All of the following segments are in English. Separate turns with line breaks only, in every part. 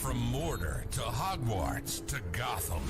From Mordor to Hogwarts to Gotham,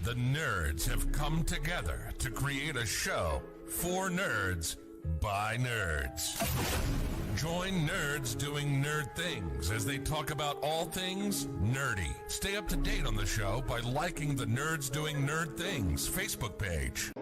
the nerds have come together to create a show for nerds by nerds. Join nerds doing nerd things as they talk about all things nerdy. Stay up to date on the show by liking the Nerds Doing Nerd Things Facebook page.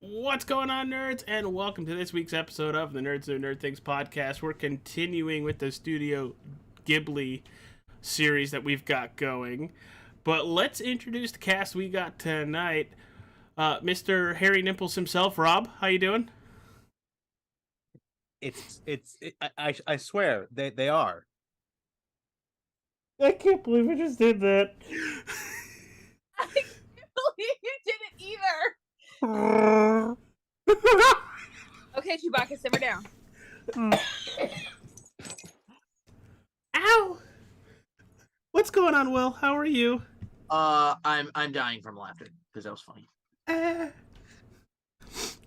What's going on, nerds? And welcome to this week's episode of the Nerds Do Nerd Things podcast. We're continuing with the Studio Ghibli series that we've got going. But let's introduce the cast we got tonight. Mr. Harry Nipples himself, Rob, how you doing?
I swear, they are.
I can't believe I just did that.
I can't believe you didn't either. Okay, Chewbacca, simmer down.
Ow! What's going on, Will? How are you?
I'm dying from laughter because that was funny.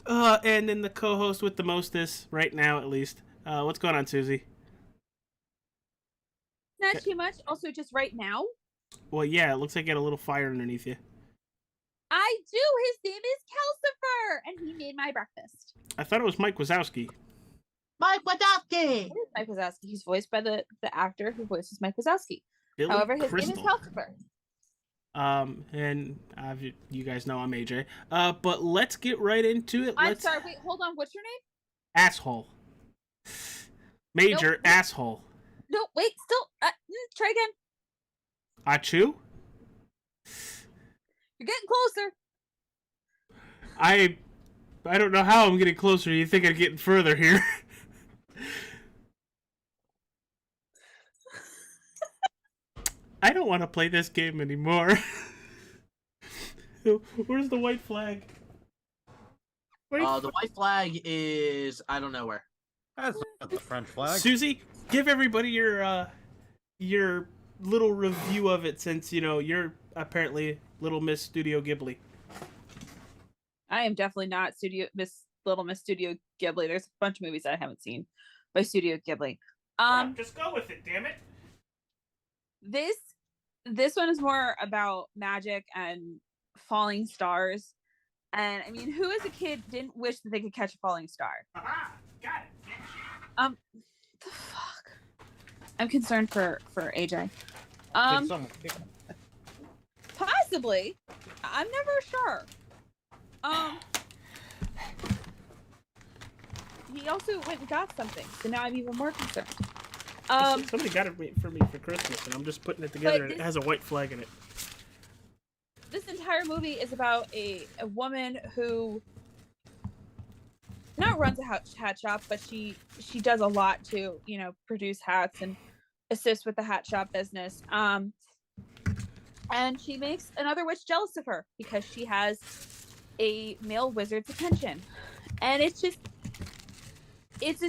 And then the co-host with the mostest right now, at least. What's going on, Susie?
Not too much. Also, just right now.
Well, yeah, it looks like you got a little fire underneath you.
I do. His name is Calcifer, and he made my breakfast.
I thought it was Mike Wazowski.
Mike Wazowski!
It is Mike Wazowski. He's voiced by the actor who voices Mike Wazowski.
Billy
However, his
Crystal.
name is Calcifer.
And you guys know I'm AJ. But let's get right into it.
I'm sorry. Wait, hold on. What's your name?
Asshole. Major
Nope.
asshole.
No, wait. Still. Try again.
Achu?
You're getting closer.
I don't know how I'm getting closer. You think I'm getting further here? I don't want to play this game anymore. Where's the white flag?
The white flag is I don't know where.
That's not the French flag.
Susie, give everybody your little review of it, since you're apparently Little Miss Studio Ghibli.
I am definitely not Little Miss Studio Ghibli. There's a bunch of movies I haven't seen by Studio Ghibli.
Just go with it, damn it.
This one is more about magic and falling stars. And I mean, who as a kid didn't wish that they could catch a falling star?
Aha, got it.
The fuck? I'm concerned for AJ. Possibly. I'm never sure. He also went and got something, so now I'm even more concerned.
Somebody got it for me for Christmas, and I'm just putting it together, and it has a white flag in it.
This entire movie is about a woman who not runs a hat shop, but she does a lot to, produce hats and assist with the hat shop business. And she makes another witch jealous of her because she has a male wizard's attention. And it's a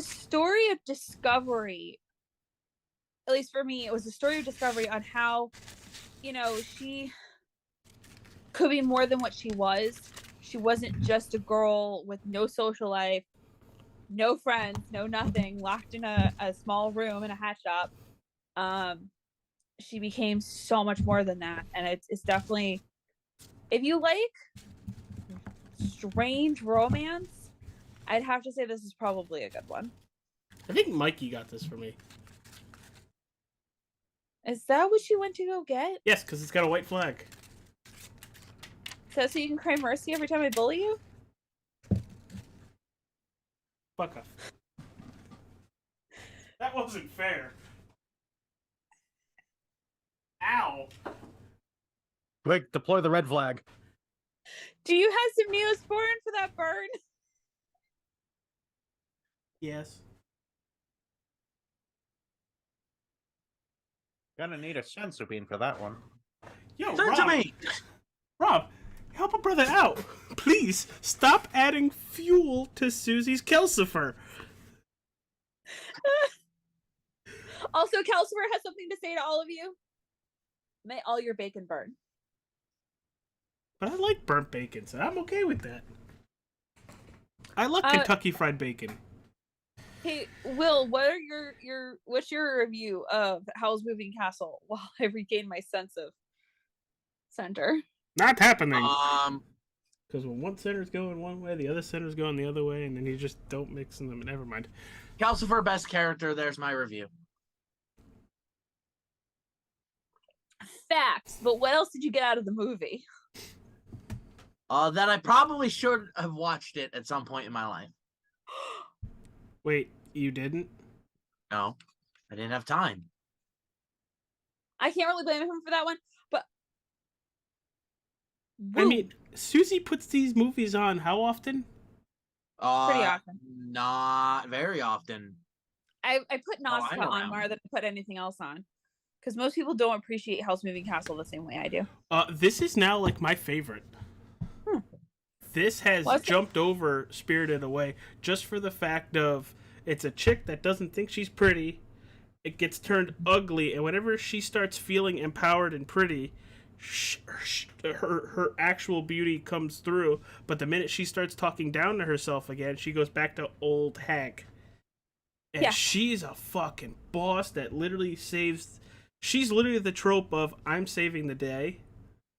story of discovery. At least for me, it was a story of discovery on how, she could be more than what she was. She wasn't just a girl with no social life, no friends, no nothing, locked in a small room in a hat shop. She became so much more than that. And it's definitely, if you like strange romance, I'd have to say this is probably a good one.
I think Mikey got this for me.
Is that what you went to go get?
Yes, because it's got a white flag.
So you can cry mercy every time I bully you?
Fuck off. That wasn't fair. Ow.
Quick, deploy the red flag.
Do you have some Neosporin for that burn?
Yes.
Gonna need a sensor beam for that one.
Yo,
Send it to me!
Rob, help a brother out. Please, stop adding fuel to Susie's Calcifer.
Also, Calcifer has something to say to all of you. May all your bacon burn.
I like burnt bacon, so I'm okay with that. I love Kentucky Fried Bacon.
Hey, Will, what's your review of Howl's Moving Castle while I regain my sense of center?
Not happening. Because when one center's going one way, the other center's going the other way, and then you just don't mix them. Never mind.
Calcifer, best character. There's my review.
Facts, but what else did you get out of the movie?
That I probably should have watched it at some point in my life.
Wait, you didn't?
No, I didn't have time.
I can't really blame him for that one, but
I mean, Susie puts these movies on how often?
Pretty often.
Not very often.
I put Nausicaa
I'm
on
around.
more than I put anything else on. Because most people don't appreciate Hell's Moving Castle the same way I do.
This is now like my favorite. This has jumped over Spirited Away just for the fact of it's a chick that doesn't think she's pretty. It gets turned ugly, and whenever she starts feeling empowered and pretty, her actual beauty comes through. But the minute she starts talking down to herself again, she goes back to old hag. And she's a fucking boss that literally saves. She's literally the trope of I'm saving the day.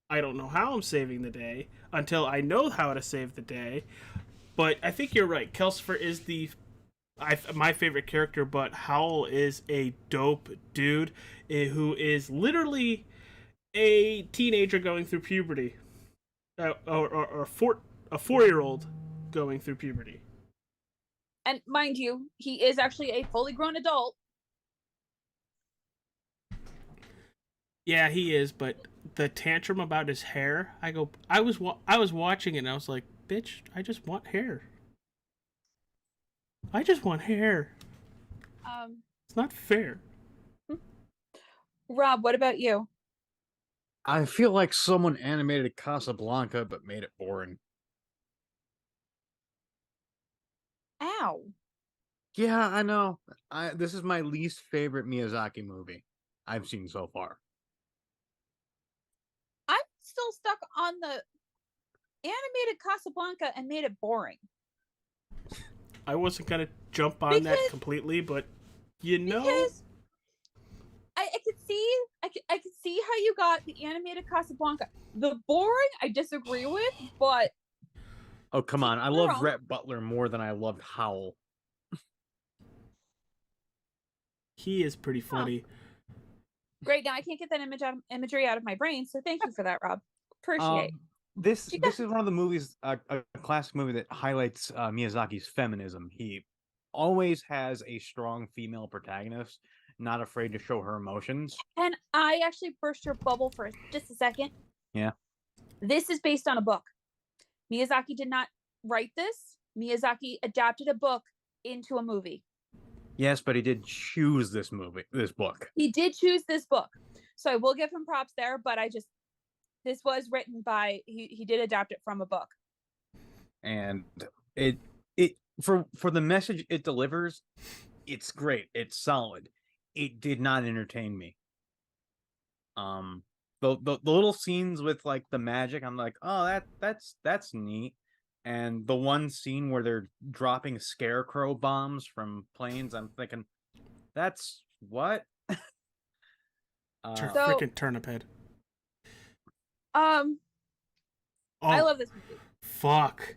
I don't know how I'm saving the day until I know how to save the day. But I think you're right. Calcifer is my favorite character, but Howl is a dope dude who is literally a teenager going through puberty. Or a 4-year-old going through puberty.
And mind you, he is actually a fully grown adult.
Yeah, he is, but the tantrum about his hair, I was watching it and I was like, bitch, I just want hair. I just want hair. It's not fair.
Rob, what about you?
I feel like someone animated Casablanca but made it boring.
Ow.
Yeah, I know. This is my least favorite Miyazaki movie I've seen so far.
I'm still stuck on the animated Casablanca and made it boring.
I wasn't gonna jump on that completely, but
because I could see how you got the animated Casablanca. The boring I disagree with, but
oh come on, I love Rhett Butler more than I loved Howl.
He is pretty funny.
Great, now I can't get that imagery out of my brain, so thank you for that, Rob. Appreciate.
This is one of the movies, a classic movie that highlights Miyazaki's feminism. He always has a strong female protagonist, not afraid to show her emotions.
And I actually burst your bubble for just a second.
Yeah.
This is based on a book. Miyazaki did not write this. Miyazaki adapted a book into a movie.
Yes, but he did choose this book.
He did choose this book. So I will give him props there, but this was written by, he did adapt it from a book.
And it for the message it delivers, it's great. It's solid. It did not entertain me. The little scenes with like the magic, I'm like, oh, that's neat. And the one scene where they're dropping scarecrow bombs from planes, I'm thinking, that's what?
Freaking turnip head.
I love this movie.
Fuck.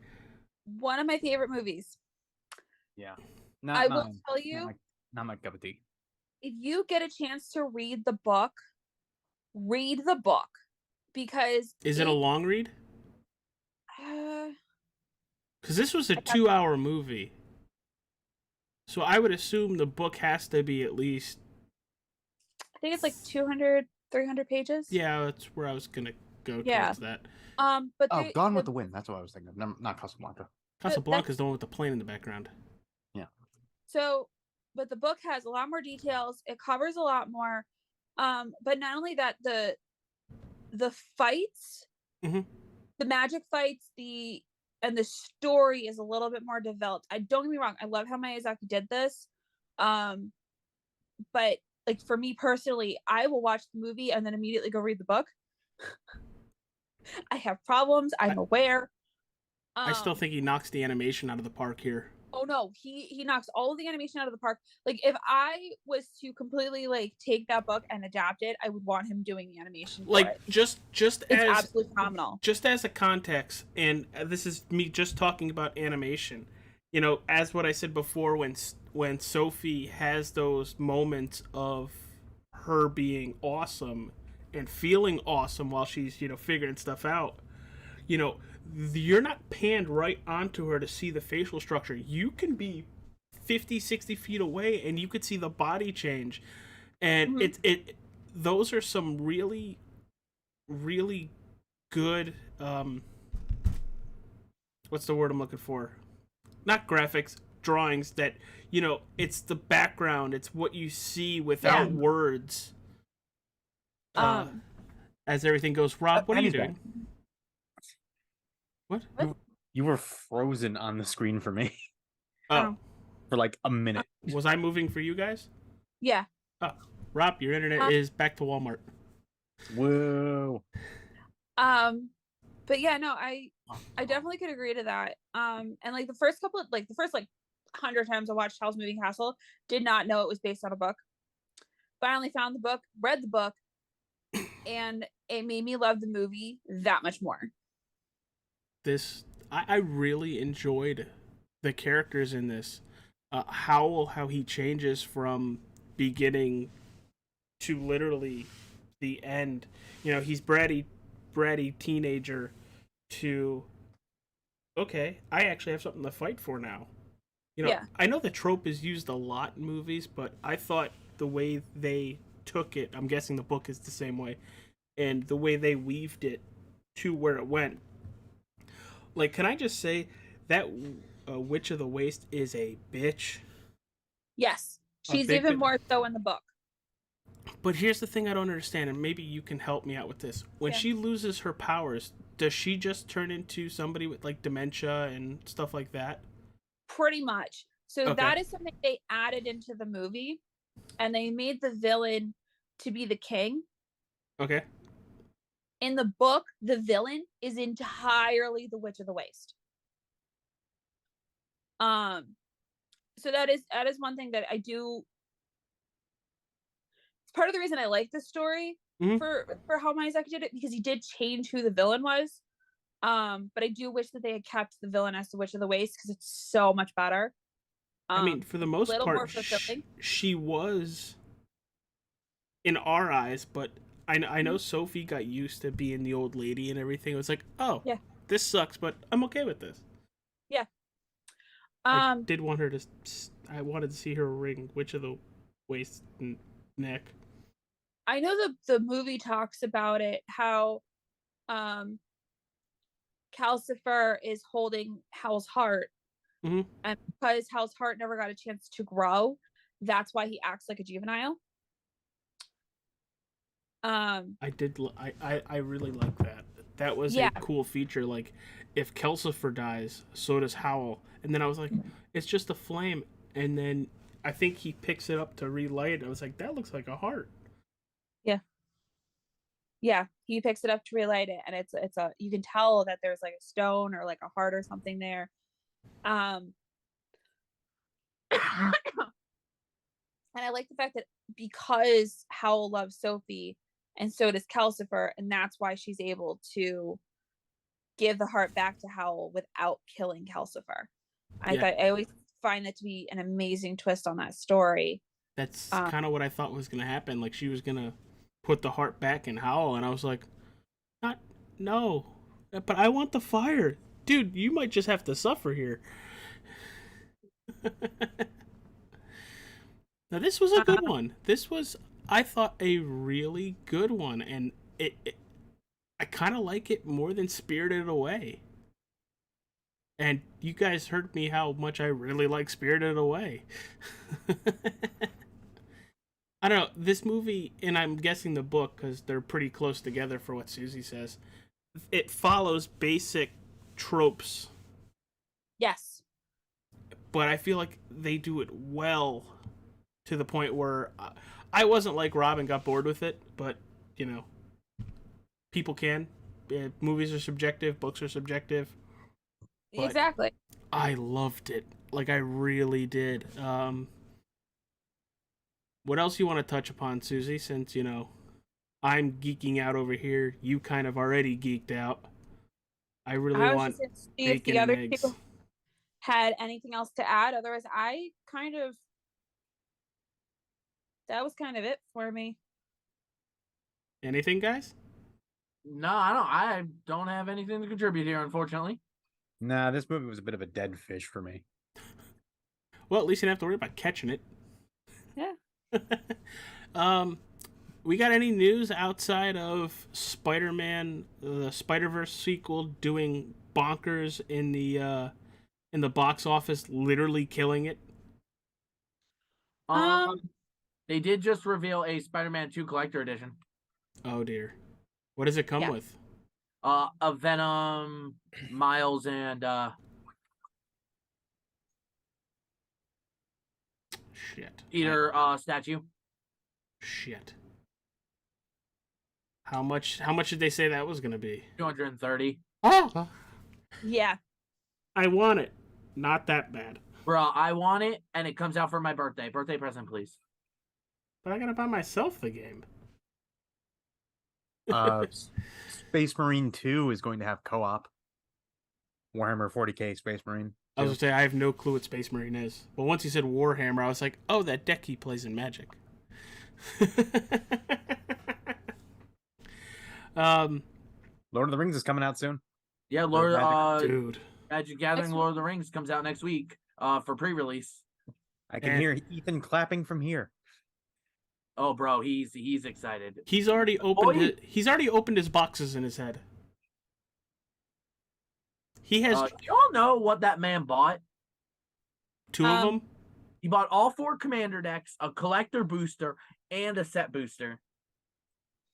One of my favorite movies.
Yeah.
I will tell you,
not my cup of tea.
If you get a chance to read the book, read the book. Because
is it a long read? Because this was a 2-hour movie. So I would assume the book has to be at least...
I think it's like 200, 300 pages.
Yeah, that's where I was going to go towards that.
But
Gone with the Wind. That's what I was thinking of. Not Casablanca.
Casablanca is the one with the plane in the background.
Yeah.
So, but the book has a lot more details. It covers a lot more. But not only that, the fights, the magic fights, and the story is a little bit more developed. Don't get me wrong, I love how Miyazaki did this. But like for me personally, I will watch the movie and then immediately go read the book. I have problems. I'm aware.
I still think he knocks the animation out of the park here.
Oh no, he knocks all of the animation out of the park. Like if I was to completely like take that book and adapt it, I would want him doing the animation for
Like
it.
just
It's
as
absolutely phenomenal.
just as a context, and this is me just talking about animation. You know, as what I said before, when Sophie has those moments of her being awesome and feeling awesome while she's, you know, figuring stuff out, you know, you're not panned right onto her to see the facial structure. You can be 50, 60 feet away and you could see the body change. And it those are some really, really good what's the word I'm looking for? Not graphics, drawings that, you know, it's the background, it's what you see without words. As everything goes. Rob, what are you doing? What?
You were frozen on the screen for me
Oh,
for like a minute.
was I moving for you guys?
Yeah.
Oh, Rob, your internet is back to Walmart.
Whoa.
But yeah, no, I definitely could agree to that. And like the first 100 times I watched Howl's Moving Castle, did not know it was based on a book. Finally found the book, read the book, and it made me love the movie that much more.
I really enjoyed the characters in this. Howl, how he changes from beginning to literally the end. You know, he's bratty teenager to, okay, I actually have something to fight for now. You know, I know the trope is used a lot in movies, but I thought the way they took it, I'm guessing the book is the same way, and the way they weaved it to where it went. Like, can I just say that Witch of the Waste is a bitch?
Yes. She's even more so in the book.
But here's the thing I don't understand, and maybe you can help me out with this. When she loses her powers, does she just turn into somebody with, like, dementia and stuff like that?
Pretty much. So that is something they added into the movie, and they made the villain to be the king.
Okay.
In the book, the villain is entirely the Witch of the Waste. So that is one thing that I do. It's part of the reason I like this story for how Miyazaki did it, because he did change who the villain was. But I do wish that they had kept the villain as the Witch of the Waste, because it's so much better.
I mean, for the most part, she was in our eyes, but I know Sophie got used to being the old lady and everything. It was like, oh, this sucks, but I'm okay with this.
Yeah.
I did want her to. I wanted to see her ring Witch of the Waste neck.
I know the movie talks about it, how Calcifer is holding Howl's heart, and because Howl's heart never got a chance to grow, that's why he acts like a juvenile. I
really like that. That was a cool feature. Like, if Calcifer dies, so does Howl. And then I was like, it's just a flame. And then I think he picks it up to relight it. I was like, that looks like a heart.
Yeah, he picks it up to relight it, and it's a, you can tell that there's like a stone or like a heart or something there. And I like the fact that because Howl loves Sophie, and so does Calcifer, and that's why she's able to give the heart back to Howl without killing Calcifer. I always find that to be an amazing twist on that story.
That's kind of what I thought was going to happen. Like, she was going to put the heart back in Howl, and I was like, no, but I want the fire. Dude, you might just have to suffer here. Now, this was a good one. This was, I thought, a really good one, and I kind of like it more than Spirited Away. And you guys heard me how much I really like Spirited Away. I don't know, this movie, and I'm guessing the book, because they're pretty close together for what Susie says, it follows basic tropes.
Yes.
But I feel like they do it well, to the point where I wasn't like Rob and got bored with it, but, you know, people can. movies are subjective, books are subjective. But
Exactly.
I loved it. Like, I really did. What else you want to touch upon, Susie? Since, I'm geeking out over here. You kind of already geeked out. I really
I was
want
just going to see if
bacon
the
and
other
eggs.
people had anything else to add. Otherwise, that was kind of it for me.
Anything, guys?
No, I don't have anything to contribute here, unfortunately.
Nah, this movie was a bit of a dead fish for me.
Well, at least you don't have to worry about catching it.
Yeah.
We got any news outside of Spider-Man, the Spider-Verse sequel, doing bonkers in the box office, literally killing it?
They did just reveal a Spider-Man 2 collector edition.
Oh dear, what does it come
Yeah.
with?
A Venom, Miles, and
Shit.
Peter statue.
Shit. How much did they say that was gonna be?
230.
Oh,
Yeah.
I want it. Not that bad.
Bro, I want it, and it comes out for my birthday. Birthday present, please.
But I gotta buy myself the game.
Space Marine 2 is going to have co-op. Warhammer 40k Space Marine.
I was gonna say I have no clue what Space Marine is. But once you said Warhammer, I was like, oh, that deck he plays in Magic.
Lord of the Rings is coming out soon.
Yeah,
Dude.
Magic Gathering
Next
Lord of the Rings comes out next week for pre-release.
I can
And-
hear Ethan clapping from here.
Oh, bro, he's excited.
He's already opened his boxes in his head. He has
Do y'all know what that man bought?
two of them.
He bought all 4 commander decks, a collector booster, and a set booster,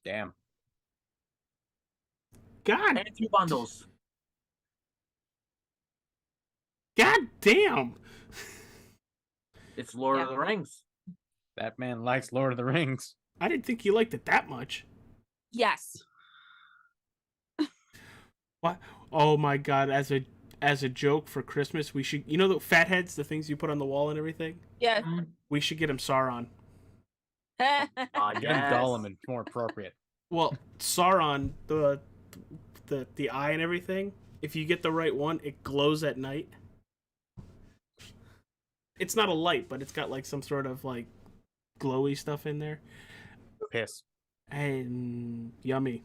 Damn.
God,
and 2 bundles.
God damn.
It's Lord
Yeah.
of the Rings.
That man likes Lord of the Rings.
I didn't think you liked it that much.
Yes.
What? Oh my God! As a joke for Christmas, we should, the fat heads, the things you put on the wall and everything.
Yeah.
We should get him Sauron.
Get him
Yes.
Gollum, it's more appropriate.
Well, Sauron, the eye and everything. If you get the right one, it glows at night. It's not a light, but it's got like some sort of like glowy stuff in there.
Piss.
And yummy.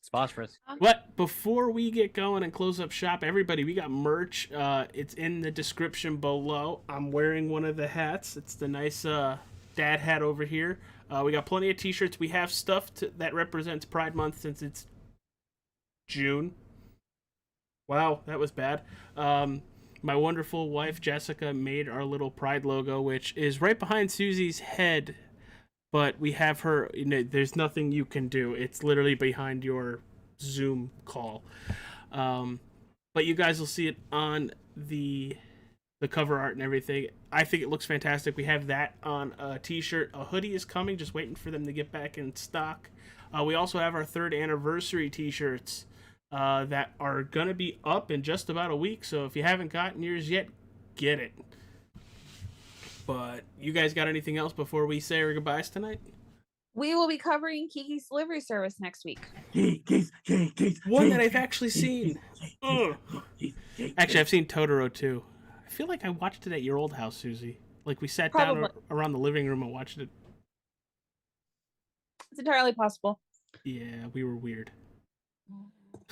It's phosphorus.
But before we get going and close up shop, everybody, we got merch. It's in the description below. I'm wearing one of the hats. It's the nice dad hat over here. We got plenty of t-shirts. We have stuff that represents Pride Month since it's June. Wow, that was bad. My wonderful wife, Jessica, made our little Pride logo, which is right behind Susie's head. But we have her, there's nothing you can do. It's literally behind your Zoom call. But you guys will see it on the cover art and everything. I think it looks fantastic. We have that on a t-shirt. A hoodie is coming, just waiting for them to get back in stock. We also have our 3rd anniversary t-shirts that are going to be up in just about a week. So if you haven't gotten yours yet, get it. But you guys got anything else before we say our goodbyes tonight?
We will be covering Kiki's delivery service next week.
One that I've actually seen. Ugh. Actually, I've seen Totoro too. I feel like I watched it at your old house, Susie. Like we sat down
Probably.
around the living room and watched it.
It's entirely possible.
Yeah, we were weird.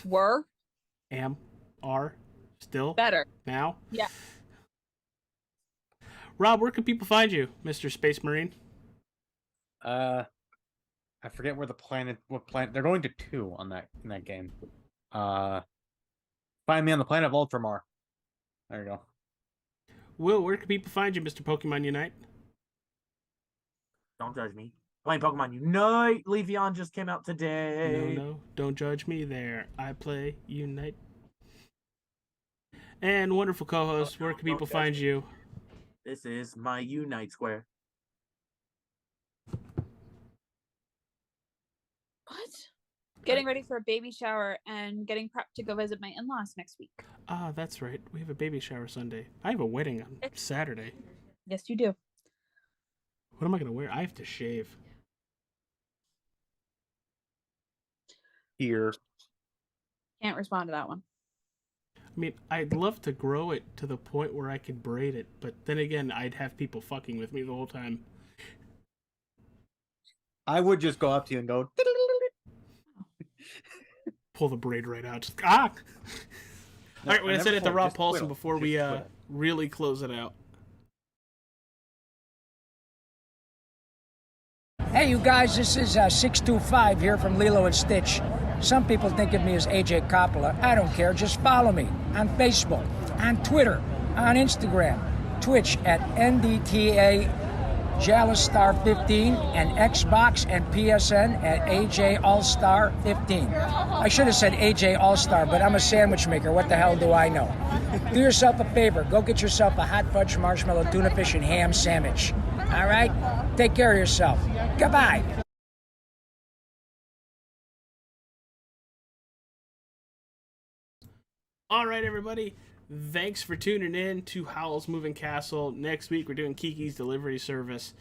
Were
Are still
better.
now.
Yeah.
Rob, where can people find you, Mr. Space Marine?
I forget what planet they're going to 2 on in that game. Find me on the planet of Ultramar. There you go.
Will, where can people find you, Mr. Pokemon Unite?
Don't judge me. Playing Pokemon Unite. Leafeon just came out today.
No, don't judge me there. I play Unite. And wonderful co-host, where can people find you?
This is my Unite Square.
What? Getting ready for a baby shower and getting prepped to go visit my in-laws next week.
Ah, that's right. We have a baby shower Sunday. I have a wedding on Saturday.
Yes, you do.
What am I going to wear? I have to shave.
Here.
Can't respond to that one.
I mean, I'd love to grow it to the point where I could braid it, but then again, I'd have people fucking with me the whole time.
I would just go up to you and go.
Pull the braid right out. Just, ah! All right, we're going to set it to Rob Paulson before we really close it out.
Hey, you guys, this is 625 here from Lilo and Stitch. Some people think of me as AJ Coppola. I don't care. Just follow me on Facebook, on Twitter, on Instagram, Twitch at NDTA Jalistar15, and Xbox and PSN at AJ Allstar 15. I should have said AJ Allstar, but I'm a sandwich maker. What the hell do I know? Do yourself a favor. Go get yourself a hot fudge marshmallow tuna fish and ham sandwich. All right? Take care of yourself. Goodbye.
All right, everybody. Thanks for tuning in to Howl's Moving Castle. Next week, we're doing Kiki's Delivery Service.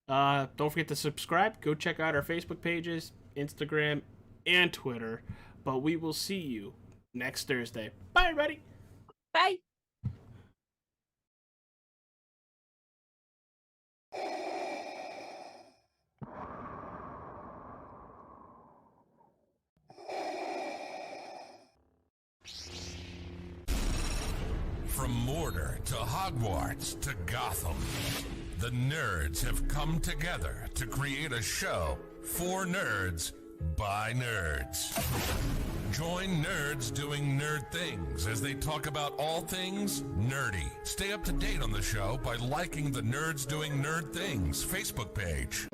Don't forget to subscribe. Go check out our Facebook pages, Instagram, and Twitter. But we will see you next Thursday. Bye, everybody.
Bye.
From Mordor to Hogwarts to Gotham, the nerds have come together to create a show for nerds by nerds. Join nerds doing nerd things as they talk about all things nerdy. Stay up to date on the show by liking the Nerds Doing Nerd Things Facebook page.